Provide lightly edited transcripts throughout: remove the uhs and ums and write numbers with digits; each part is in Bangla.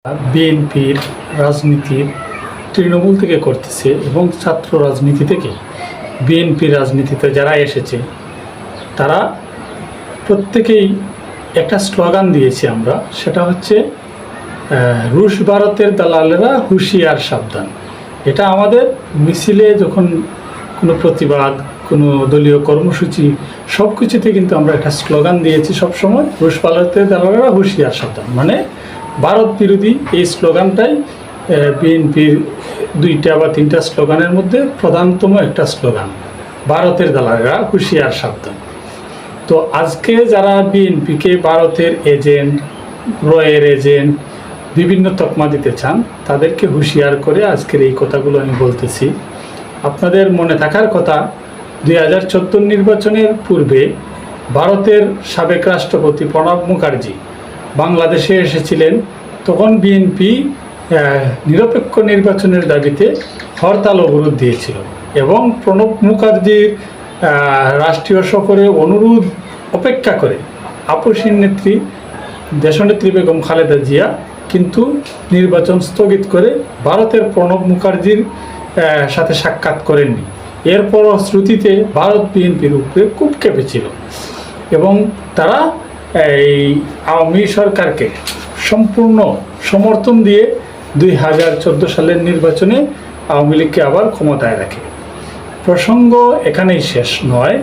বিএনপির রাজনীতির তৃণমূল থেকে করতেছে এবং ছাত্র রাজনীতি থেকে বিএনপির রাজনীতিতে যারা এসেছে তারা প্রত্যেকেই একটা স্লোগান দিয়েছি আমরা, সেটা হচ্ছে রুশ ভারতের দালালেরা হুঁশিয়ার সাবধান। এটা আমাদের মিছিলে যখন কোনো প্রতিবাদ, কোনো দলীয় কর্মসূচি, সব কিছুতে কিন্তু আমরা একটা স্লোগান দিয়েছি সবসময়, রুশ ভারতের দালালেরা হুঁশিয়ার সাবধান। মানে ভারত বিরোধী এই স্লোগানটাই বিএনপির দুইটা বা তিনটা স্লোগানের মধ্যে প্রধানতম একটা স্লোগান, ভারতের দালালেরা হুঁশিয়ার সাবধান। তো আজকে যারা বিএনপিকে ভারতের এজেন্ট, রয়ের এজেন্ট বিভিন্ন তকমা দিতে চান, তাদেরকে হুঁশিয়ার করে আজকের এই কথাগুলো আমি বলতেছি। আপনাদের মনে থাকার কথা, 2014 নির্বাচনের পূর্বে ভারতের সাবেক রাষ্ট্রপতি প্রণব মুখার্জি বাংলাদেশে এসেছিলেন। তখন বিএনপি নিরপেক্ষ নির্বাচনের দাবিতে হরতাল অবরোধ দিয়েছিল এবং প্রণব মুখার্জির রাষ্ট্রীয় সফরে অনুরোধ উপেক্ষা করে আপসীর নেত্রী দেশনেত্রী বেগম খালেদা জিয়া কিন্তু নির্বাচন স্থগিত করে ভারতের প্রণব মুখার্জির সাথে সাক্ষাৎ করেননি। এরপর শ্রুতিতে ভারত বিএনপির উপরে খুব কেঁপেছিল এবং তারা এই আওয়ামী সরকারকে সম্পূর্ণ সমর্থন দিয়ে 2014 সালের নির্বাচনে আওয়ামী লীগকে আবার ক্ষমতায় রাখে। প্রসঙ্গ এখানেই শেষ নয়।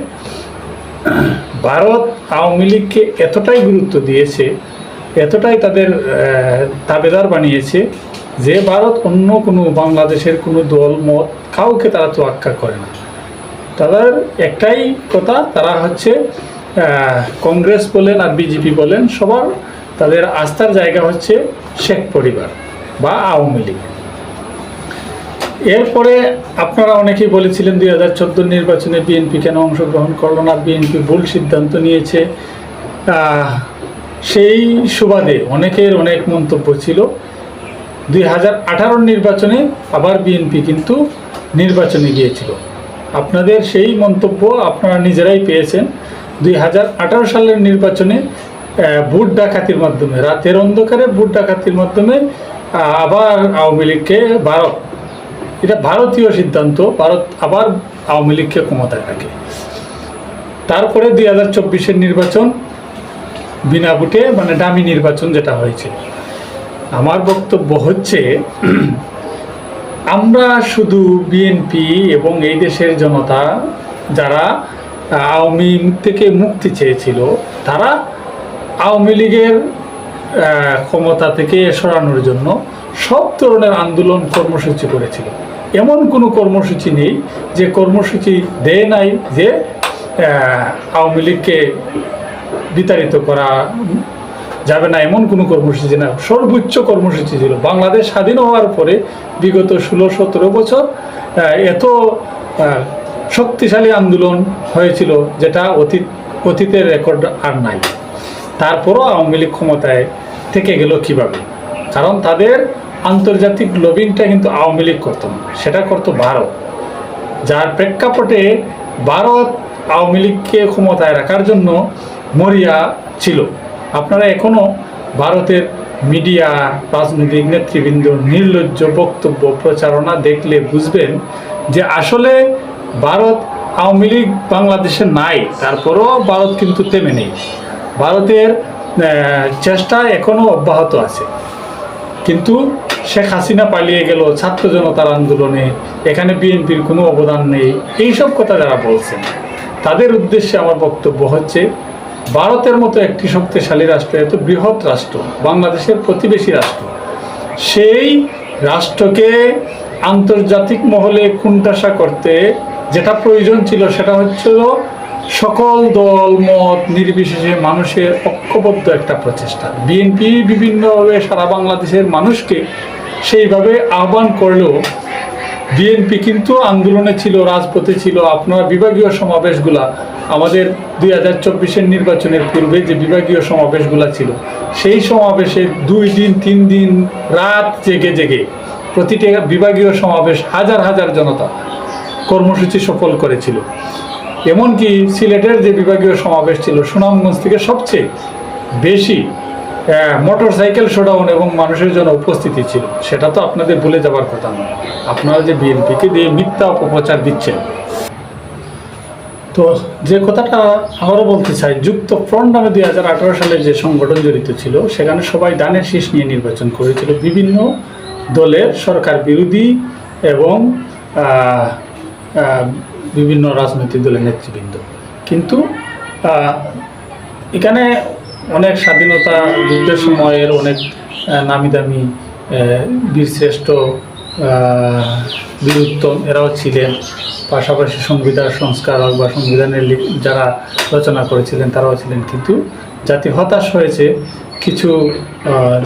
ভারত আওয়ামী লীগকে এতটাই গুরুত্ব দিয়েছে, এতটাই তাদের তাবেদার বানিয়েছে যে ভারত অন্য কোনো বাংলাদেশের কোনো দল মত কাউকে তারা তোয়াক্কা করে না। তাদের একটাই কথা, তারা হচ্ছে কংগ্রেস বলেন আর বিজেপি বলেন, সবার তাদের আস্থার জায়গা হচ্ছে শেখ পরিবার বা আওয়ামী লীগ। এরপরে আপনারা অনেকেই বলেছিলেন 2014 নির্বাচনে বিএনপি কেন অংশগ্রহণ করলো না, বিএনপি ভুল সিদ্ধান্ত নিয়েছে। সেই সুবাদে অনেকের অনেক মন্তব্য ছিল। 2018 নির্বাচনে আবার বিএনপি কিন্তু নির্বাচনে গিয়েছিল। আপনাদের সেই মন্তব্য আপনারা নিজেরাই পেয়েছেন। 2018 সালের নির্বাচনে ভোট ডাকাতির মাধ্যমে, রাতের অন্ধকারে ভোট ডাকাতির মাধ্যমে আবার আওয়ামী লীগকে এটা ভারতীয় সিদ্ধান্ত, ভারত আবার আওয়ামী লীগকে ক্ষমতায় রাখে। তারপরে 2024 নির্বাচন বিনা ভোটে, মানে ডামি নির্বাচন যেটা হয়েছে। আমার বক্তব্য হচ্ছে, আমরা শুধু বিএনপি এবং এই দেশের জনতা যারা আওয়ামী থেকে মুক্তি চেয়েছিল, তারা আওয়ামী লীগের ক্ষমতা থেকে সরানোর জন্য সব ধরনের আন্দোলন কর্মসূচি করেছিল। এমন কোনো কর্মসূচি নেই যে কর্মসূচি দেয় নাই যে আওয়ামী লীগকে বিতাড়িত করা যাবে না, এমন কোনো কর্মসূচি না। সর্বোচ্চ কর্মসূচি ছিল বাংলাদেশ স্বাধীন হওয়ার পরে বিগত 16-17 বছর এত শক্তিশালী আন্দোলন হয়েছিল যেটা অতীতের রেকর্ড আর নাই। তারপরও আওয়ামী লীগ ক্ষমতায় থেকে গেল কিভাবে? কারণ তাদের আন্তর্জাতিক লবিংটা কিন্তু আওয়ামী লীগ করতো না, সেটা করতো ভারত। যার প্রেক্ষাপটে ভারত আওয়ামী লীগকে ক্ষমতায় রাখার জন্য মরিয়া ছিল। আপনারা এখনও ভারতের মিডিয়া, রাজনৈতিক নেতৃবৃন্দ নির্লজ্জ বক্তব্য প্রচারণা দেখলে বুঝবেন যে আসলে ভারত আওয়ামী লীগ বাংলাদেশে নাই, তারপরও ভারত কিন্তু থেমে নেই। ভারতের চেষ্টা এখনও অব্যাহত আছে। কিন্তু শেখ হাসিনা পালিয়ে গেল ছাত্র জনতার আন্দোলনে, এখানে বিএনপির কোনো অবদান নেই, এইসব কথা যারা বলছেন তাদের উদ্দেশ্যে আমার বক্তব্য হচ্ছে, ভারতের মতো একটি শক্তিশালী রাষ্ট্র, এত বৃহৎ রাষ্ট্র, বাংলাদেশের প্রতিবেশী রাষ্ট্র, সেই রাষ্ট্রকে আন্তর্জাতিক মহলে কোণঠাসা করতে যেটা প্রয়োজন ছিল সেটা হচ্ছিল সকল দল মত নির্বিশেষে মানুষের ঐক্যবদ্ধ একটা প্রচেষ্টা। বিএনপি বিভিন্নভাবে সারা বাংলাদেশের মানুষকে সেইভাবে আহ্বান করলেও বিএনপি কিন্তু আন্দোলনে ছিল, রাজপথে ছিল। আপনার বিভাগীয় সমাবেশগুলা, আমাদের 2024 নির্বাচনের পূর্বে যে বিভাগীয় সমাবেশগুলা ছিল, সেই সমাবেশে 2 দিন 3 দিন রাত জেগে জেগে প্রতিটা বিভাগীয় সমাবেশ হাজার হাজার জনতা কর্মসূচি সফল করেছিল। এমনকি সিলেটের যে বিভাগীয় সমাবেশ ছিল, সুনামগঞ্জ থেকে সবচেয়ে বেশি মোটর সাইকেল শোডাউন এবং মানুষের জন্য উপস্থিতি ছিল, সেটা তো আপনাদের ভুলে যাবার কথা নয়। আপনারা যে বিএনপিকে দিয়ে মিথ্যা অপপ্রচার দিচ্ছেন। তো যে কথাটা আবারও বলতে চাই, যুক্ত ফ্রন্ট নামে 2018 সালে যে সংগঠন জড়িত ছিল, সেখানে সবাই দানের শীষ নিয়ে নির্বাচন করেছিল, বিভিন্ন দলের সরকার বিরোধী এবং বিভিন্ন রাজনৈতিক দলের নেতৃবৃন্দ। কিন্তু এখানে অনেক স্বাধীনতা যুদ্ধের সময়ের অনেক নামি দামি বীরশ্রেষ্ঠ বীরুত্তম এরাও ছিলেন, পাশাপাশি সংবিধান সংস্কারক বা সংবিধানের যারা রচনা করেছিলেন তারাও ছিলেন। কিন্তু জাতি হতাশ হয়েছে কিছু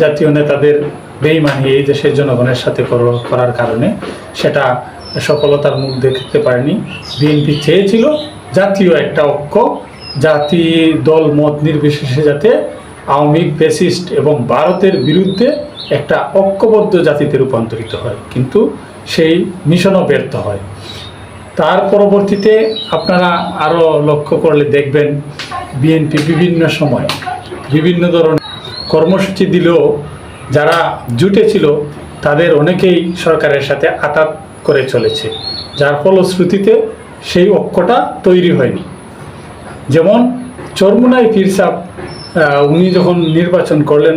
জাতীয় নেতাদের বেইমানি এই দেশের জনগণের সাথে করার কারণে, সেটা সফলতার মুখ দেখতে পারেনি। বিএনপি চেয়েছিল জাতীয় একটা ঐক্য, জাতি দল মত নির্বিশেষে যাতে আওয়ামী লীগ, ফ্যাসিস্ট এবং ভারতের বিরুদ্ধে একটা ঐক্যবদ্ধ জাতিতে রূপান্তরিত হয়, কিন্তু সেই মিশনও ব্যর্থ হয়। তার পরবর্তীতে আপনারা আরও লক্ষ্য করলে দেখবেন বিএনপি বিভিন্ন সময় বিভিন্ন ধরনের কর্মসূচি দিলেও যারা জুটেছিল তাদের অনেকেই সরকারের সাথে আঘাত করে চলেছে, যার ফলশ্রুতিতে সেই ঐক্যটা তৈরি হয়নি। যেমন চরমুনাই পীর সাহেব, উনি যখন নির্বাচন করলেন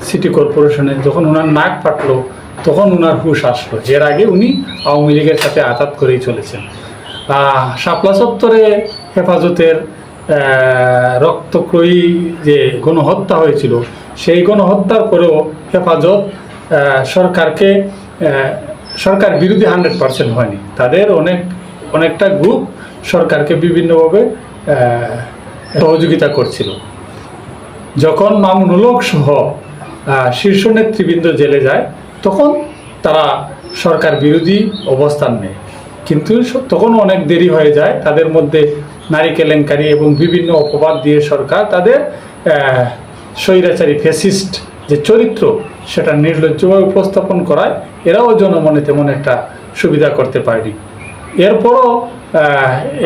সিটি কর্পোরেশনে, যখন ওনার নাক ফাটলো তখন ওনার হুঁশ আসলো। এর আগে উনি আওয়ামী লীগের সাথে আঘাত করেই চলেছেন। শাপলা চত্বরে হেফাজতের রক্তক্রয়ী যে গণহত্যা হয়েছিল, সেই গণহত্যার পরেও হেফাজত সরকার বিরোধী 100% হয়নি। তাদের অনেকটা গ্রুপ সরকারকে বিভিন্নভাবে সহযোগিতা করছিল। যখন মামুনুল হক সহ শীর্ষ নেতৃবৃন্দ জেলে যায় তখন তারা সরকার বিরোধী অবস্থান নেয়, কিন্তু তখন অনেক দেরি হয়ে যায়। তাদের মধ্যে নারী কেলেঙ্কারি এবং বিভিন্ন অপবাদ দিয়ে সরকার তাদের স্বৈরাচারী ফ্যাসিস্ট যে চরিত্র সেটা নির্লজ্জভাবে উপস্থাপন করায় এরাও জনমনে তেমন একটা সুবিধা করতে পারেনি। এরপরও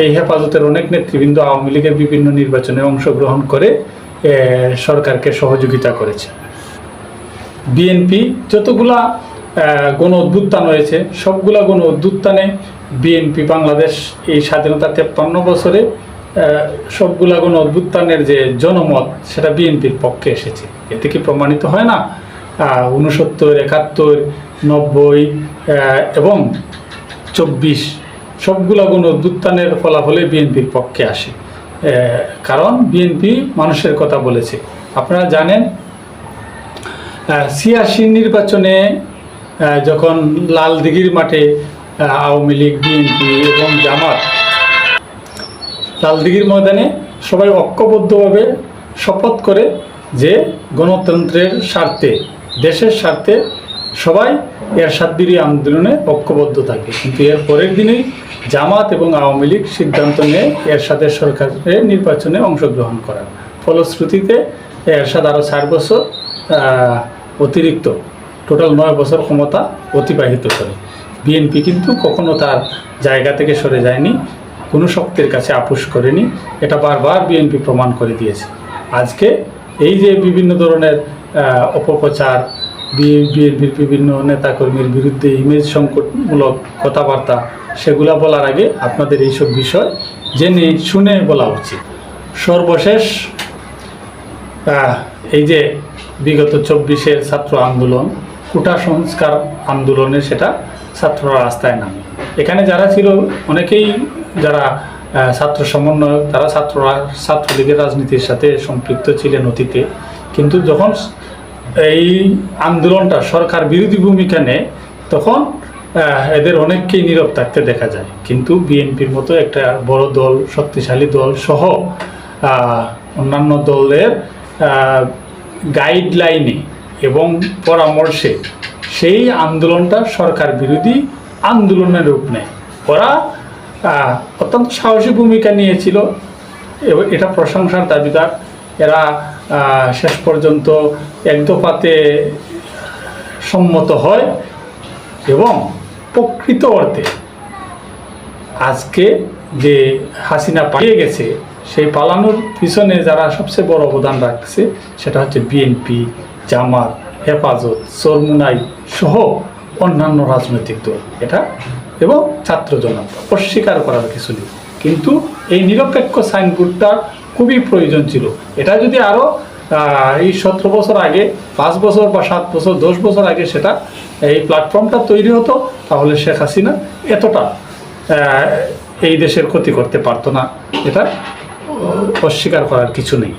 এই হেফাজতের অনেক নেতৃবৃন্দ আওয়ামী লীগের বিভিন্ন নির্বাচনে অংশগ্রহণ করে সরকারকে সহযোগিতা করেছে। বিএনপি যতগুলা গণ অভ্যুত্থান হয়েছে সবগুলা গণ অভ্যুত্থানে বিএনপি বাংলাদেশ এই স্বাধীনতা 53 বছরে সবগুলা গণ অভ্যুত্থানের যে জনমত সেটা বিএনপির পক্ষে এসেছে। এতে কি প্রমাণিত হয় না 69, 71, 90 এবং 24 সবগুলা গণ অভ্যুত্থানের ফলাফলে বিএনপির পক্ষে আসে, কারণ বিএনপি মানুষের কথা বলেছে। আপনারা জানেন 86 নির্বাচনে যখন লালদিঘির মাঠে আওয়ামী লীগ, বিএনপি এবং জামাত লালদিঘির ময়দানে সবাই ঐক্যবদ্ধভাবে শপথ করে যে গণতন্ত্রের স্বার্থে, দেশের স্বার্থে সবাই এরশাদ বিরোধী আন্দোলনে ঐক্যবদ্ধ থাকে। কিন্তু এর পরের দিনেই জামাত এবং আওয়ামী লীগ সিদ্ধান্ত নেয় এরশাদের সরকারের নির্বাচনে অংশগ্রহণ করার। ফলশ্রুতিতে এরশাদ আরও 4 বছর অতিরিক্ত টোটাল 9 বছর ক্ষমতা অতিবাহিত করে। বিএনপি কিন্তু কখনো তার জায়গা থেকে সরে যায়নি, কোনো শক্তির কাছে আপোষ করেনি। এটা বারবার বিএনপি প্রমাণ করে দিয়েছে। আজকে এই যে বিভিন্ন ধরনের অপপ্রচার, বিএনপির বিভিন্ন নেতাকর্মীর বিরুদ্ধে ইমেজ সংকটমূলক কথাবার্তা, সেগুলা বলার আগে আপনাদের এইসব বিষয় জেনে শুনে বলা উচিত। সর্বশেষ এই যে বিগত 24-এর ছাত্র আন্দোলন, কোটা সংস্কার আন্দোলনে সেটা ছাত্ররা রাস্তায় নামে। এখানে যারা ছিল অনেকেই যারা ছাত্র সমন্বয়ক, তারা ছাত্রলীগের রাজনীতির সাথে সম্পৃক্ত ছিলেন অতীতে, কিন্তু যখন এই আন্দোলনটা সরকার বিরোধী ভূমিকা নেয় তখন এদের অনেককেই নীরব থাকতে দেখা যায়। কিন্তু বিএনপির মতো একটা বড় দল, শক্তিশালী দল সহ অন্যান্য দলের গাইডলাইনে এবং পরামর্শে সেই আন্দোলনটা সরকার বিরোধী আন্দোলনের রূপ নেয়। ওরা অত্যন্ত সাহসী ভূমিকা নিয়েছিল, এটা প্রশংসার দাবিদার। এরা শেষ পর্যন্ত এক দফাতে সম্মত হয় এবং প্রকৃত অর্থে আজকে যে হাসিনা পালিয়ে গেছে সেই পালানোর পিছনে যারা সবচেয়ে বড় অবদান রাখছে সেটা হচ্ছে বিএনপি, জামাত, হেফাজত, চরমুনাই সহ অন্যান্য রাজনৈতিক দল, এটা এবং ছাত্র জনতা, অস্বীকার করার কিছু নেই। কিন্তু এই নিরপেক্ষ সাইনবোর্ডটা খুবই প্রয়োজন ছিল। এটা যদি আরও এই 17 বছর আগে, 5 বছর বা 7 বছর, 10 বছর আগে সেটা এই প্ল্যাটফর্মটা তৈরি হতো, তাহলে শেখ হাসিনা এতটা এই দেশের ক্ষতি করতে পারতো না। এটা অস্বীকার করার কিছু নেই।